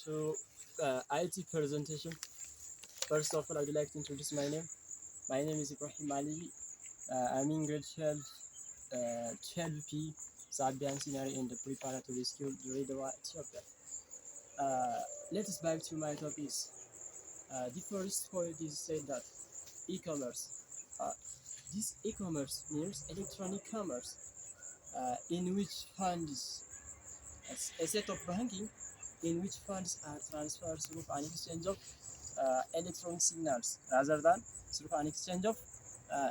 to IT presentation. First of all, I would like to introduce my name. My name is Ibrahim Ali. I'm in grade 12, 12P, Sabian Senior in the preparatory school, Redwa, Ethiopia. Uh, let us back to my topics. The first point is said that e-commerce. Uh, this e-commerce means electronic commerce, in which funds, a set of banking in which funds are transferred through an exchange of electronic signals rather than through an exchange of uh,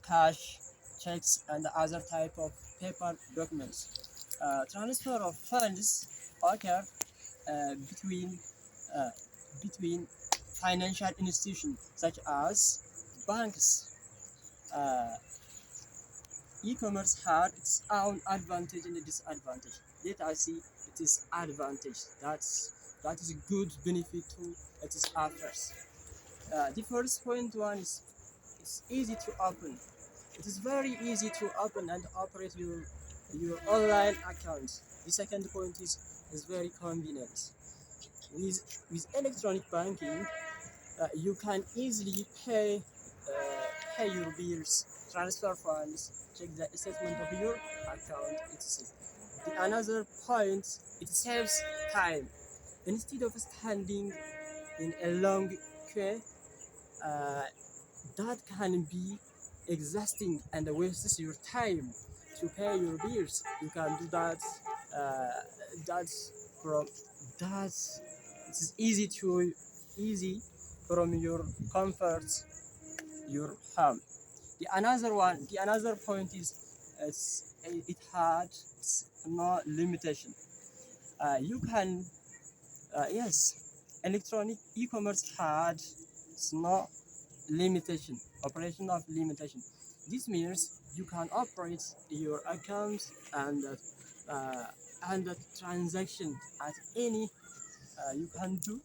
cash, checks, and other type of paper documents. Transfer of funds occur between uh, between financial institutions such as banks. Uh, E-commerce had its own advantage and disadvantage. Let us see its advantage. That is a good benefit to its offers. The first point one is it's easy to open. It is very easy to open and operate your online account. The second point is very convenient. With with electronic banking, you can easily pay your bills, transfer funds, check the statement of your account, etc. The another point, it saves time. Instead of standing in a long queue, uh, that can be exhausting and wastes your time to pay your bills. You can do that. Uh, that's from that. It is easy from your comfort, your home. The another point is it had no limitation. You can yes, electronic e-commerce had no limitation, operation of limitation. This means you can operate your account uh, and the transaction at any you can do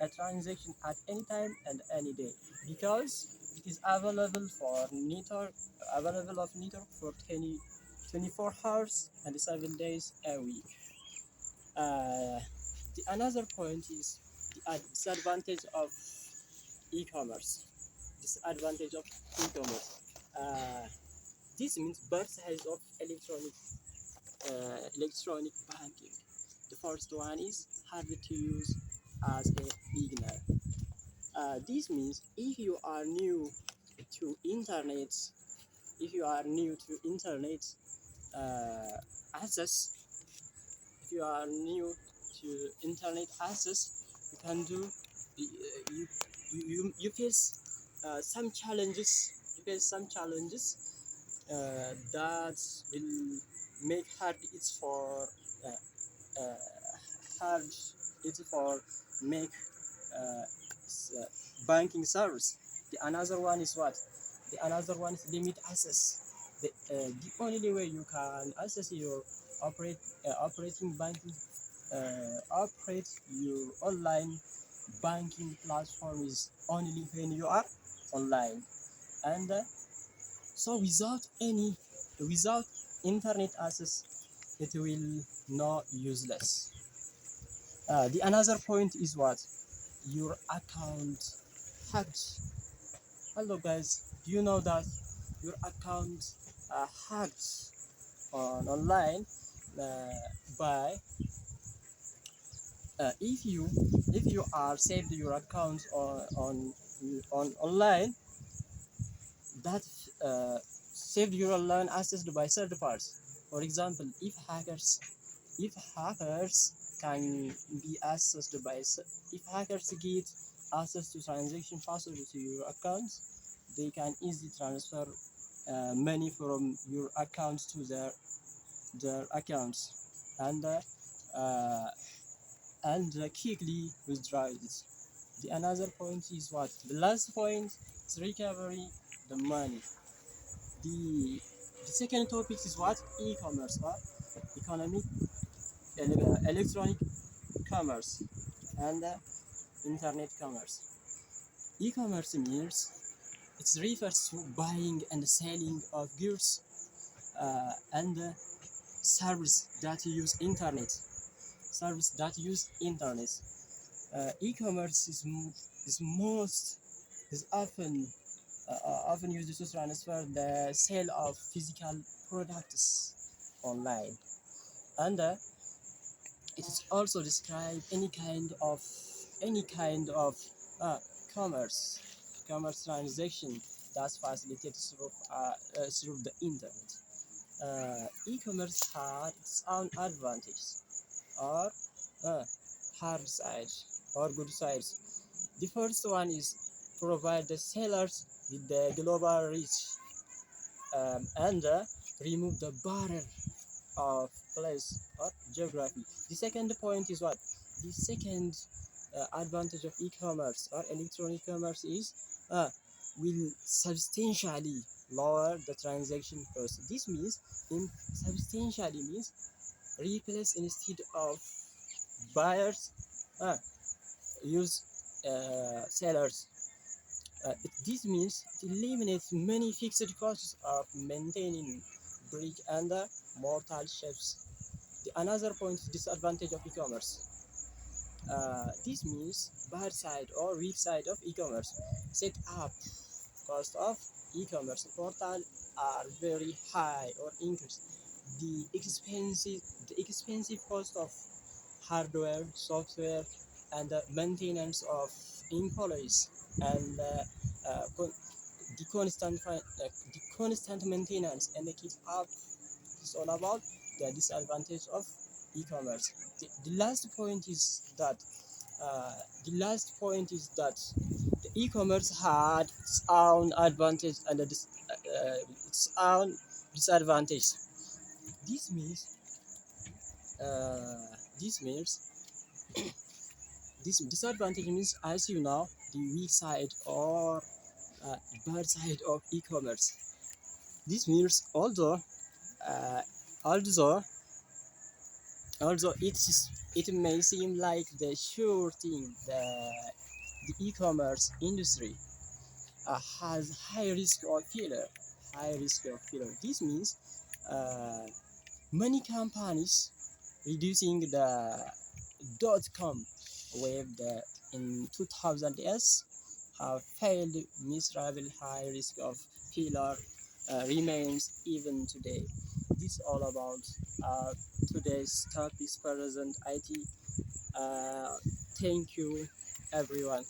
a transaction at any time and any day because it is available of network for 24 hours and 7 days a week. Uh, the another point is the disadvantage of e-commerce. Disadvantage of e-commerce. Uh, this means birth size of electronic banking. The first one is hard to use as a beginner. This means if you are new to internet uh, access, if you are new to internet access, you can do you you face some challenges. You face some challenges that will make uh, uh, hard it for make uh, banking service. The another one is what? The another one is limit access. The only way you can access your operating banking operate your online banking platform is only when you are online, and so without internet access it will not useless. The another point is what? Your account hacked. Hello guys, do you know that your account hacked on online uh, by if you are saved your account on online, that saved your online accessed by third parties. For example, if hackers can be accessed by if hackers get access to transaction password to your account, they can easily transfer money from your account to their accounts and uh, quickly withdraw it. The another point is what? The last point is recovery the money. The second topic is what? E-commerce or economic electronic commerce and internet commerce. E-commerce means it refers to buying and selling of goods and service that use internet. Service that use internet. E-commerce is often used to transfer the sale of physical products online, and it is also describe any kind of uh, commerce commerce transaction that's facilitated through the internet. E-commerce had its own advantages or uh, hard side or good sides. The first one is provide the sellers with the global reach, and remove the barrier of place or geography. The second point is what? The second advantage of e-commerce or electronic commerce is will substantially lower the transaction cost. This means in substantially means replace instead of buyers uh, use sellers. This means it eliminates many fixed costs of maintaining brick and mortar shops. Another point is disadvantage of e-commerce. This means bad side or weak side of e-commerce. Set up cost of e-commerce portal are very high or increased. The expensive cost of hardware, software, and the maintenance of employees, and the constant maintenance and the keep up is all about the disadvantage of e-commerce. The last point is that the e-commerce had its own advantage and its own disadvantage. This means uh, this means this disadvantage means, as you know, the weak side or bad side of e-commerce. This means uh, although it may seem like the sure thing, the e-commerce industry has high risk of failure. High risk of failure. This means uh, many companies reducing the .com web in 2000s have failed miserable. High risk of failure remains even today. This is all about today's topic present IT. Thank you everyone.